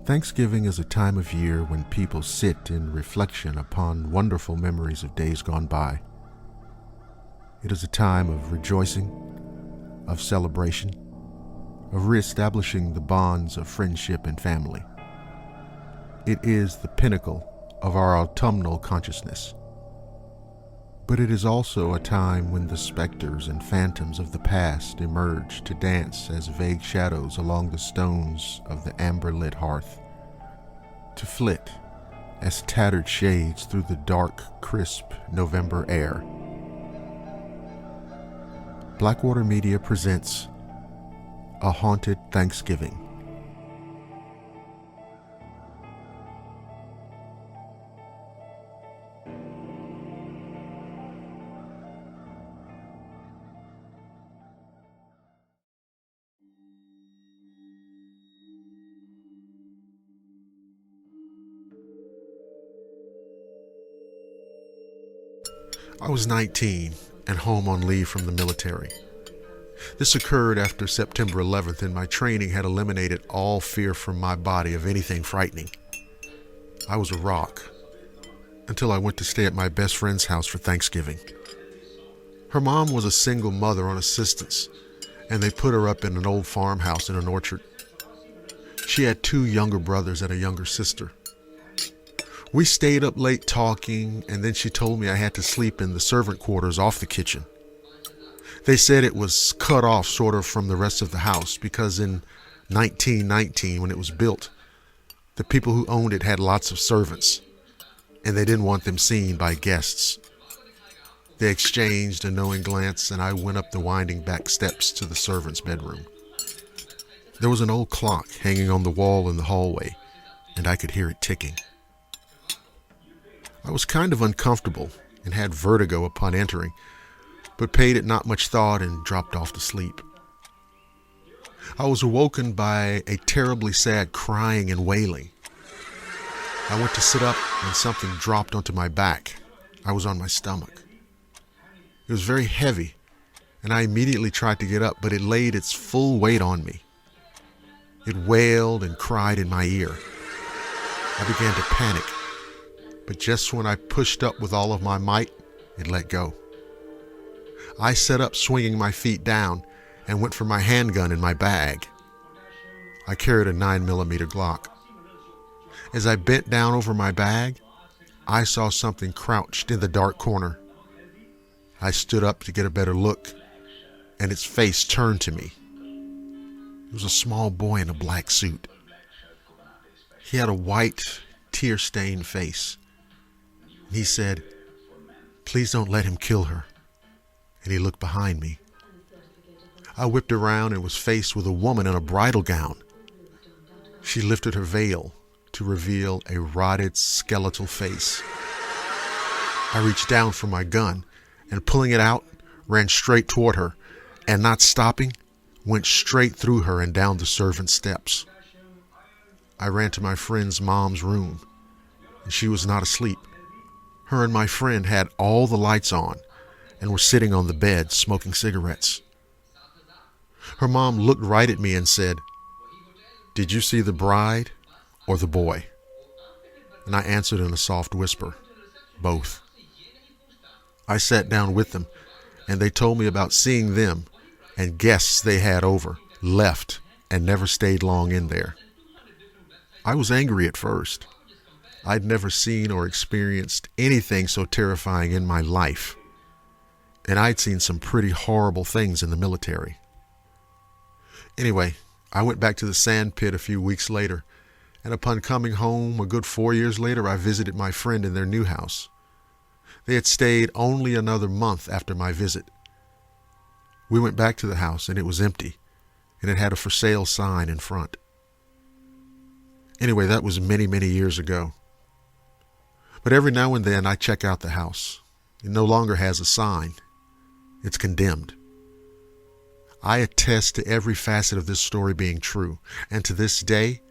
Thanksgiving is a time of year when people sit in reflection upon wonderful memories of days gone by. It is a time of rejoicing, of celebration, of reestablishing the bonds of friendship and family. It is the pinnacle of our autumnal consciousness. But it is also a time when the specters and phantoms of the past emerge to dance as vague shadows along the stones of the amber-lit hearth, to flit as tattered shades through the dark, crisp November air. Blackwater Media presents A Haunted Thanksgiving. I was 19 and home on leave from the military. This occurred after September 11th, and my training had eliminated all fear from my body of anything frightening. I was a rock until I went to stay at my best friend's house for Thanksgiving. Her mom was a single mother on assistance, and they put her up in an old farmhouse in an orchard. She had two younger brothers and a younger sister. We stayed up late talking, and then she told me I had to sleep in the servant quarters off the kitchen. They said it was cut off sort of from the rest of the house because in 1919, when it was built, the people who owned it had lots of servants, and they didn't want them seen by guests. They exchanged a knowing glance, and I went up the winding back steps to the servants' bedroom. There was an old clock hanging on the wall in the hallway, and I could hear it ticking. I was kind of uncomfortable and had vertigo upon entering, but paid it not much thought and dropped off to sleep. I was awoken by a terribly sad crying and wailing. I went to sit up and something dropped onto my back. I was on my stomach. It was very heavy, and I immediately tried to get up, but it laid its full weight on me. It wailed and cried in my ear. I began to panic. But just when I pushed up with all of my might, it let go. I sat up swinging my feet down and went for my handgun in my bag. I carried a 9mm Glock. As I bent down over my bag, I saw something crouched in the dark corner. I stood up to get a better look, and its face turned to me. It was a small boy in a black suit. He had a white, tear-stained face. He said, "Please don't let him kill her." And he looked behind me. I whipped around and was faced with a woman in a bridal gown. She lifted her veil to reveal a rotted skeletal face. I reached down for my gun and, pulling it out, ran straight toward her, and not stopping, went straight through her and down the servant steps. I ran to my friend's mom's room, and she was not asleep. Her and my friend had all the lights on and were sitting on the bed smoking cigarettes. Her mom looked right at me and said, "Did you see the bride or the boy?" And I answered in a soft whisper, "Both." I sat down with them, and they told me about seeing them and guests they had over, left, and never stayed long in there. I was angry at first. I'd never seen or experienced anything so terrifying in my life, and I'd seen some pretty horrible things in the military. Anyway, I went back to the sand pit a few weeks later, and upon coming home a good 4 years later, I visited my friend in their new house. They had stayed only another month after my visit. We went back to the house, and it was empty, and it had a for sale sign in front. Anyway, that was many, many years ago. But every now and then I check out the house. It no longer has a sign. It's condemned. I attest to every facet of this story being true, and to this day,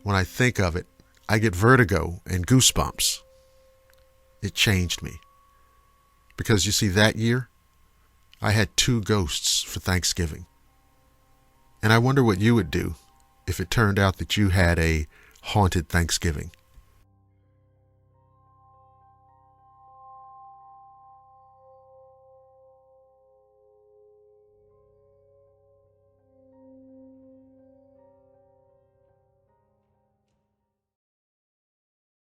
when I think of it, I get vertigo and goosebumps. It changed me. Because you see, that year, I had 2 ghosts for Thanksgiving. And I wonder what you would do if it turned out that you had a haunted Thanksgiving.